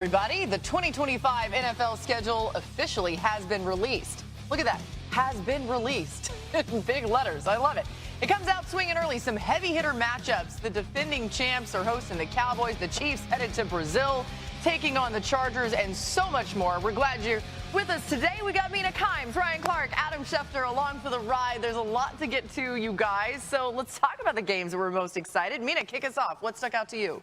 Everybody, the 2025 NFL schedule officially has been released. Look at that, has been released in big letters. I love it. It comes out swinging early, some heavy hitter matchups. The defending champs are hosting the Cowboys, the Chiefs headed to Brazil, taking on the Chargers, and so much more. We're glad you're with us today. We got Mina Kimes, Ryan Clark, Adam Schefter along for the ride. There's a lot to get to, you guys. So let's talk about the games that we're most excited. Mina, kick us off. What stuck out to you?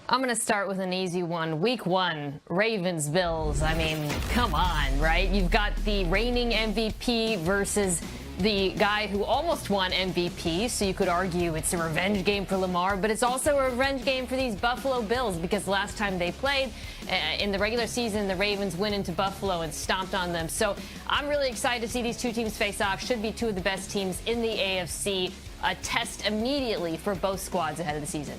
I'm going to start with an easy one. Week 1, Ravens-Bills. I mean, come on, right? You've got the reigning MVP versus the guy who almost won MVP, so you could argue it's a revenge game for Lamar, but it's also a revenge game for these Buffalo Bills because last time they played in the regular season, the Ravens went into Buffalo and stomped on them. So I'm really excited to see these two teams face off. Should be two of the best teams in the AFC. A test immediately for both squads ahead of the season.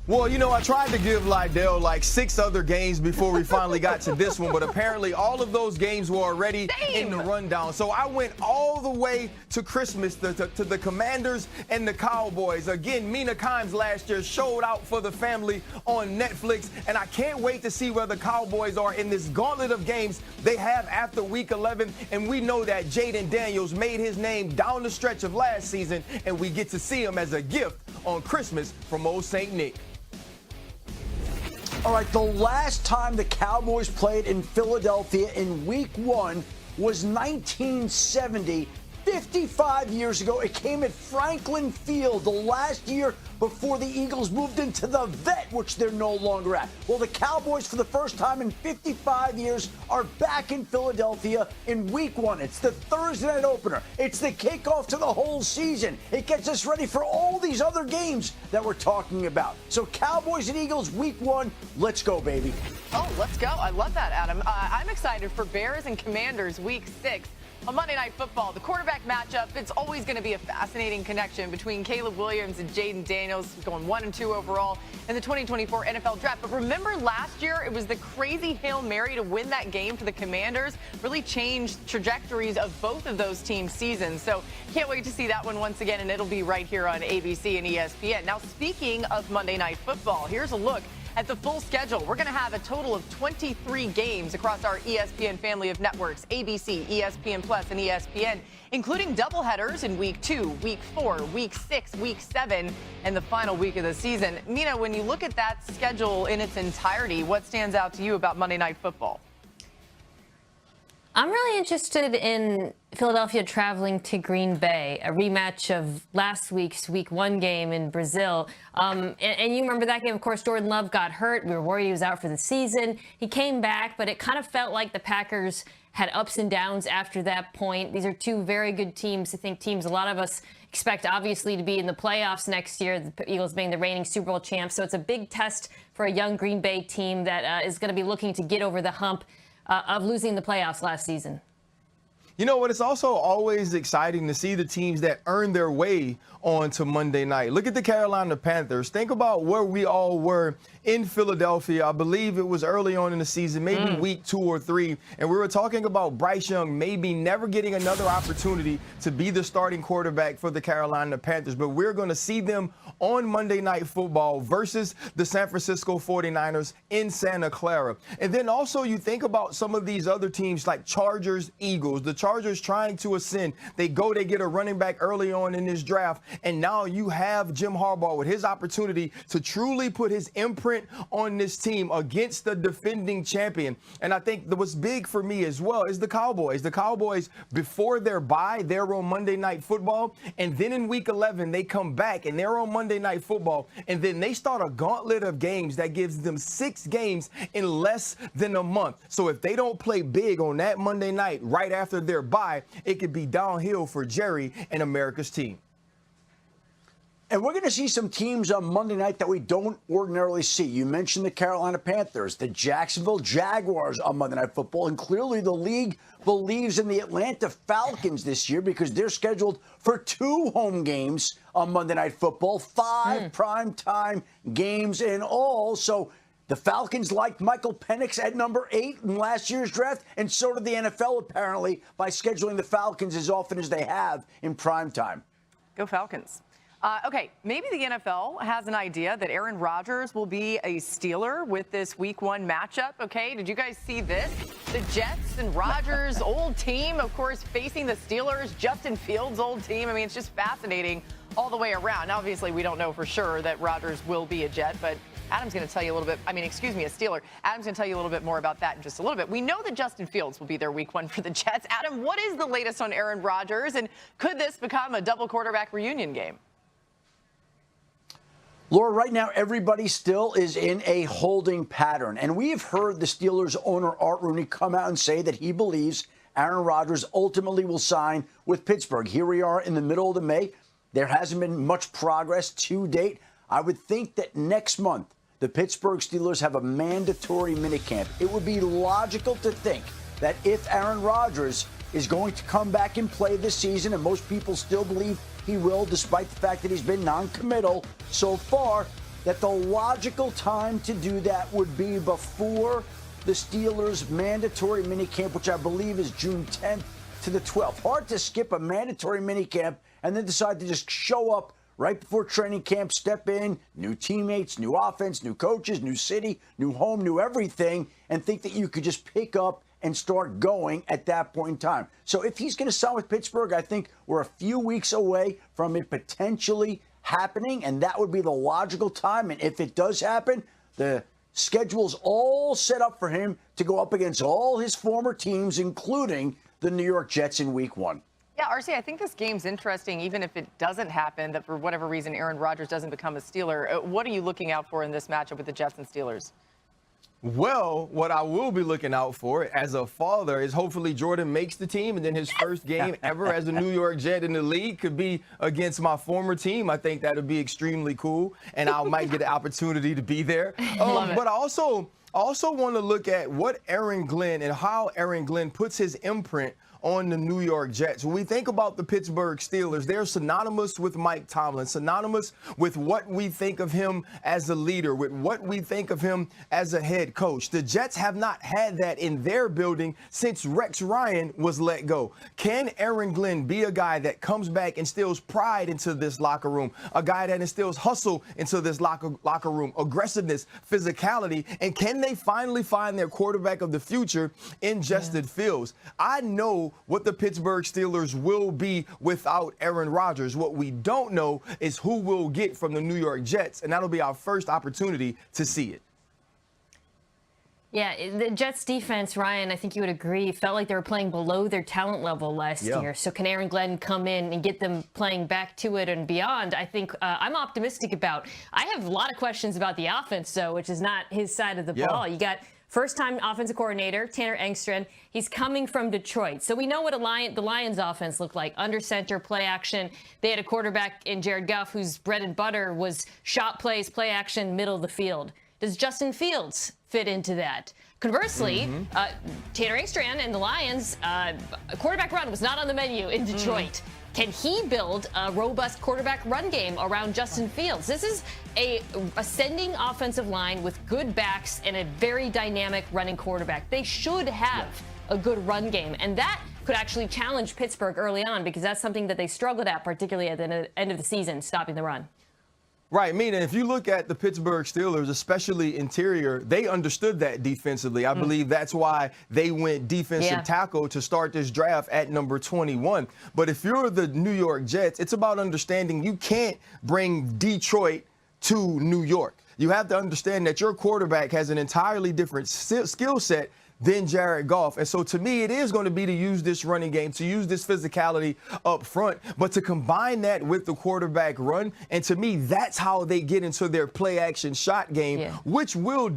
Well, you know, I tried to give Lydell like 6 other games before we finally got to this one, but apparently all of those games were already in the rundown. So I went all the way to Christmas to the Commanders and the Cowboys. Again, Mina Kimes last year showed out for the family on Netflix, and I can't wait to see where the Cowboys are in this gauntlet of games they have after Week 11. And we know that Jaden Daniels made his name down the stretch of last season, and we get to see him as a gift on Christmas from old St. Nick. All right, the last time the Cowboys played in Philadelphia in Week 1 was 1970, 55 years ago. It came at Franklin Field the last year before the Eagles moved into the Vet, which they're no longer at. Well, the Cowboys, for the first time in 55 years, are back in Philadelphia in Week 1. It's the Thursday night opener. It's the kickoff to the whole season. It gets us ready for all these other games that we're talking about. So Cowboys and Eagles, Week 1, let's go, baby. Oh, let's go. I love that, Adam. I'm excited for Bears and Commanders Week 6. On Monday Night Football, the quarterback matchup, it's always going to be a fascinating connection between Caleb Williams and Jaden Daniels, going 1 and 2 overall in the 2024 NFL Draft. But remember last year, it was the crazy Hail Mary to win that game for the Commanders, really changed trajectories of both of those teams' seasons. So can't wait to see that one once again, and it'll be right here on ABC and ESPN. Now, speaking of Monday Night Football, here's a look at the full schedule. We're going to have a total of 23 games across our ESPN family of networks, ABC, ESPN Plus, and ESPN, including doubleheaders in Week 2, Week 4, Week 6, Week 7, and the final week of the season. Mina, when you look at that schedule in its entirety, what stands out to you about Monday Night Football? I'm really interested in Philadelphia traveling to Green Bay, a rematch of last week's Week 1 game in Brazil. And you remember that game, of course, Jordan Love got hurt. We were worried he was out for the season. He came back, but it kind of felt like the Packers had ups and downs after that point. These are two very good teams. I think teams a lot of us expect, obviously, to be in the playoffs next year, the Eagles being the reigning Super Bowl champs. So it's a big test for a young Green Bay team that is going to be looking to get over the hump of losing the playoffs last season. You know what? It's also always exciting to see the teams that earn their way onto Monday night. Look at the Carolina Panthers. Think about where we all were in Philadelphia. I believe it was early on in the season, maybe week 2 or 3. And we were talking about Bryce Young maybe never getting another opportunity to be the starting quarterback for the Carolina Panthers. But we're going to see them on Monday Night Football versus the San Francisco 49ers in Santa Clara. And then also you think about some of these other teams like Chargers, Eagles. The Chargers trying to ascend. They get a running back early on in this draft. And now you have Jim Harbaugh with his opportunity to truly put his imprint on this team against the defending champion. And I think what's big for me as well is the Cowboys. The Cowboys, before their bye, they're on Monday Night Football. And then in Week 11, they come back and they're on Monday Night Football. And then they start a gauntlet of games that gives them 6 games in less than a month. So if they don't play big on that Monday night right after their bye, it could be downhill for Jerry and America's team. And we're going to see some teams on Monday night that we don't ordinarily see. You mentioned the Carolina Panthers, the Jacksonville Jaguars on Monday Night Football, and clearly the league believes in the Atlanta Falcons this year because they're scheduled for 2 home games on Monday Night Football, 5 primetime games in all. So the Falcons liked Michael Penix at number 8 in last year's draft, and so did the NFL apparently by scheduling the Falcons as often as they have in primetime. Go Falcons. Okay, maybe the NFL has an idea that Aaron Rodgers will be a Steeler with this Week 1 matchup. Okay, did you guys see this? The Jets and Rodgers' old team, of course, facing the Steelers, Justin Fields' old team. I mean, it's just fascinating all the way around. Obviously, we don't know for sure that Rodgers will be a Jet, but Adam's going to tell you a little bit. A Steeler. Adam's going to tell you a little bit more about that in just a little bit. We know that Justin Fields will be there Week 1 for the Jets. Adam, what is the latest on Aaron Rodgers, and could this become a double quarterback reunion game? Laura, right now, everybody still is in a holding pattern. And we have heard the Steelers owner, Art Rooney, come out and say that he believes Aaron Rodgers ultimately will sign with Pittsburgh. Here we are in the middle of the May. There hasn't been much progress to date. I would think that next month, the Pittsburgh Steelers have a mandatory minicamp. It would be logical to think that if Aaron Rodgers is going to come back and play this season, and most people still believe he will, despite the fact that he's been non-committal so far, that the logical time to do that would be before the Steelers' mandatory minicamp, which I believe is June 10th to the 12th. Hard to skip a mandatory minicamp and then decide to just show up right before training camp, step in, new teammates, new offense, new coaches, new city, new home, new everything, and think that you could just pick up and start going at that point in time. So if he's going to sign with Pittsburgh, I think we're a few weeks away from it potentially happening, and that would be the logical time. And if it does happen, the schedule's all set up for him to go up against all his former teams, including the New York Jets in Week 1. Yeah, RC, I think this game's interesting, even if it doesn't happen, that for whatever reason Aaron Rodgers doesn't become a Steeler. What are you looking out for in this matchup with the Jets and Steelers? Well, what I will be looking out for as a father is hopefully Jordan makes the team, and then his first game ever as a New York Jet in the league could be against my former team. I think that would be extremely cool, and I might get the opportunity to be there. But I also want to look at what Aaron Glenn and how Aaron Glenn puts his imprint on the New York Jets. When we think about the Pittsburgh Steelers, they're synonymous with Mike Tomlin, synonymous with what we think of him as a leader, with what we think of him as a head coach. The Jets have not had that in their building since Rex Ryan was let go. Can Aaron Glenn be a guy that comes back and instills pride into this locker room, a guy that instills hustle into this locker room, aggressiveness, physicality, and can they finally find their quarterback of the future in Justin Fields? I know what the Pittsburgh Steelers will be without Aaron Rodgers. What we don't know is who we'll get from the New York Jets, and that'll be our first opportunity to see it. Yeah, the Jets defense, Ryan, I think you would agree, felt like they were playing below their talent level last year. So can Aaron Glenn come in and get them playing back to it and beyond? I think I'm optimistic about. I have a lot of questions about the offense, though, which is not his side of the ball. You got first-time offensive coordinator, Tanner Engstrand. He's coming from Detroit. So we know what the Lions offense looked like. Under center, play action. They had a quarterback in Jared Goff whose bread and butter was shot plays, play action, middle of the field. Does Justin Fields fit into that? Conversely, Tanner Engstrand and the Lions, quarterback run was not on the menu in Detroit. Can he build a robust quarterback run game around Justin Fields? This is a ascending offensive line with good backs and a very dynamic running quarterback. They should have a good run game, and that could actually challenge Pittsburgh early on because that's something that they struggled at, particularly at the end of the season, stopping the run. Right, Mina, if you look at the Pittsburgh Steelers, especially interior, they understood that defensively. I believe that's why they went defensive tackle to start this draft at number 21. But if you're the New York Jets, it's about understanding you can't bring Detroit to New York. You have to understand that your quarterback has an entirely different skill set than Jared Goff. And so to me, it is going to be to use this running game, to use this physicality up front, but to combine that with the quarterback run. And to me, that's how they get into their play action shot game, which will